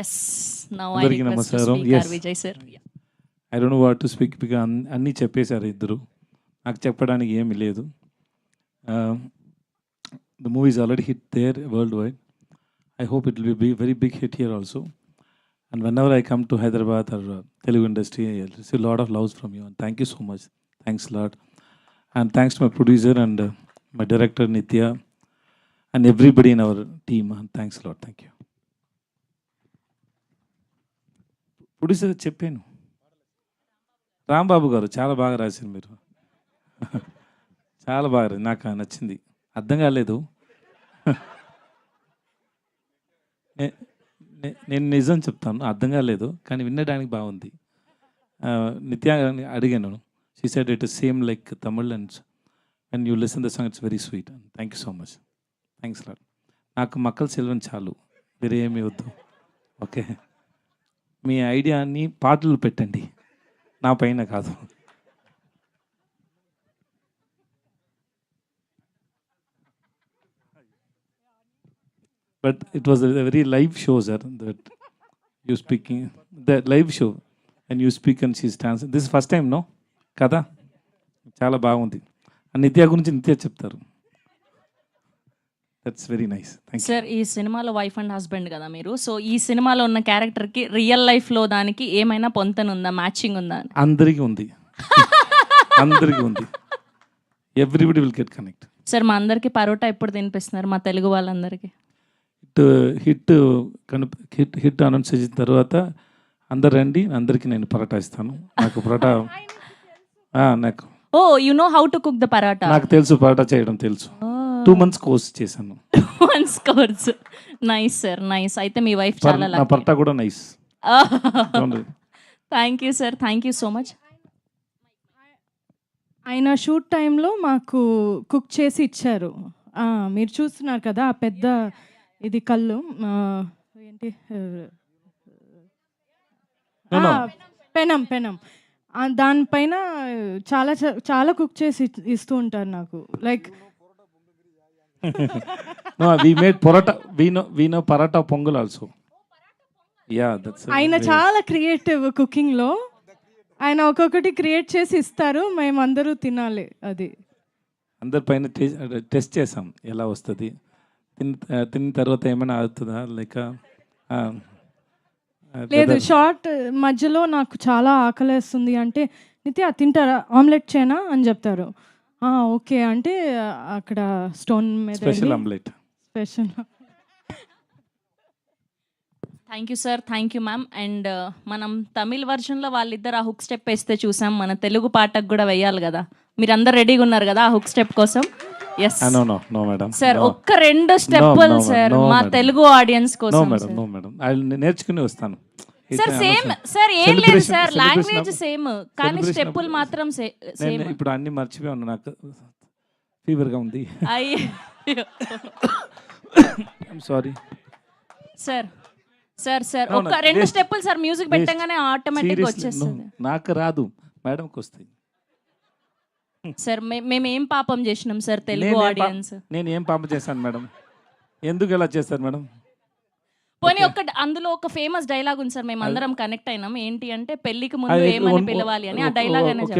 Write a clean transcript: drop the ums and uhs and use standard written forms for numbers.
Yes now I అందరికీ request to నమస్కారం. Speak Yes. R Vijay sir. I don't know what to speak because అన్నీ చెప్పేశారు ఇద్దరు. నాకు చెప్పడానికి ఏమీ లేదు. The movie is already hit there worldwide. I hope it will be very big hit here also. And whenever I come to Hyderabad or Telugu industry, I receive a lot of loves from you. And thank you so much. Thanks a lot. And thanks to my producer and my director Nitya and everybody in our team. And thanks a lot. Thank you. Producer చెప్పాను, రాంబాబు గారు చాలా బాగా రాశారు మీరు. చాలా బాగా నాకు నచ్చింది. అర్థం కాలేదు. నేను నిజం చెప్తాను, అర్థం కాలేదు, కానీ వినడానికి బాగుంది. నిత్య అడిగాను, she said it is same like Tamil and and you listen the song it's very sweet. Thank you so much. Thanks lot. నాకు మక్కల సెల్వన్ చాలు, వేరే ఏమీ వద్దు. ఓకే, మీ ఐడియాని పాటలు పెట్టండి, నా పైన కాదు. But it was a very live show, sir, that you speaking, the live show, and you speak and she stands. This is first time, no? Kada? చాలా బాగుంది. నిత్య గురించి నిత్య చెప్తారు. That's very nice. సార్, ఈ సినిమాలో వైఫ్ అండ్ హస్బెండ్ కదా మీరు, సో ఈ సినిమాలో ఉన్న క్యారెక్టర్కి రియల్ లైఫ్లో దానికి ఏమైనా పొంతనుందా, మ్యాచింగ్ ఉందా? అందరికీ ఉంది. అందరికీ ఉంది. Everybody will get connect. Sir, మా అందరికి పరోటా ఎప్పుడు తినిపిస్తున్నారు, మా తెలుగు వాళ్ళందరికీ? హిట్ హిట్ అనౌన్స్ చేసిన తర్వాత అందరు రండి, అందరికీ నేను పరోటా ఇస్తాను. నాకు పరోటా నాకు oh you know how to cook the parotta? నాకు తెలుసు, పరోటా చేయడం తెలుసు. 2 months కోర్స్ చేశాను. 2 months course. Nice sir, nice. అయితే మీ వైఫ్ చాలా నా పరోటా కూడా nice. Thank you sir, thank you so much. ఆయన షూట్ టైంలో మాకు కుక్ చేసి ఇచ్చారు. మీరు చూస్తున్నారు కదా, ఆ పెద్ద ఇది కళ్ళు ఏంటి, పెనం పెనం, దానిపైన చాలా చాలా కుక్ చేసి ఇస్తూ ఉంటారు నాకు. Like we made paratha, we know paratha pongal also. Yeah, that's ఆయన చాలా క్రియేటివ్ కుకింగ్లో. ఆయన ఒక్కొక్కటి క్రియేట్ చేసి ఇస్తారు, మేమందరూ తినాలి. అది అందరి పైన టెస్ట్ చేసాం ఎలా వస్తుంది. తిన్న తర్వాత ఏమైనా అవుతుందా లేక లేదు. షార్ట్ మధ్యలో నాకు చాలా ఆకలేస్తుంది అంటే, నిత్య తింటారా, ఆమ్లెట్ చేయనా అని చెప్తారు. ఓకే అంటే అక్కడ స్టోన్ మీద special omelette. Special. Thank you sir, thank you ma'am. And మనం తమిళ్ వర్షన్లో వాళ్ళిద్దరు ఆ హుక్ స్టెప్ వేస్తే చూసాం, మన తెలుగు పాటకు కూడా వేయాలి కదా. మీరు అందరు రెడీగా ఉన్నారు కదా ఆ హుక్ స్టెప్ కోసం? Yes. No no no madam. Sir, ఒక్క 2 స్టెప్పులు సార్ మా తెలుగు ఆడియన్స్ కోసం. నో మేడం, నో మేడం, నేర్చుకుని వస్తాను. సార్ సేమ్ సార్, ఏం లేదు సార్, లాంగ్వేజ్ సేమ్ కానీ స్టెప్పులు మాత్రం సేమ్. ఇప్పుడు అన్ని మర్చిపోయాను, నాకు ఫీవర్గా ఉంది. I'm sorry sir. Sir sir ఒక్క 2 స్టెప్పులు సార్, మ్యూజిక్ పెట్టగానే ఆటోమేటిక్గా వచ్చేస్తుంది. నాకు రాదు, మేడంకి వస్తాయి. సార్ మేము ఏం పాపం చేసినాం సార్ తెలుగు ఆడియన్స్? నేను ఏం పాపం చేశాను మేడం? ఎందుకు ఎలా చేస్తారు మేడం? పోనీ అందులో ఒక ఫేమస్ డైలాగ్ ఉంది సార్, మేము అందరం కనెక్ట్ అయినాం. ఏంటి అంటే, పెళ్లికి ముందు ఏమని పిలవాలి అని. ఆ డైలాగ్ అనేది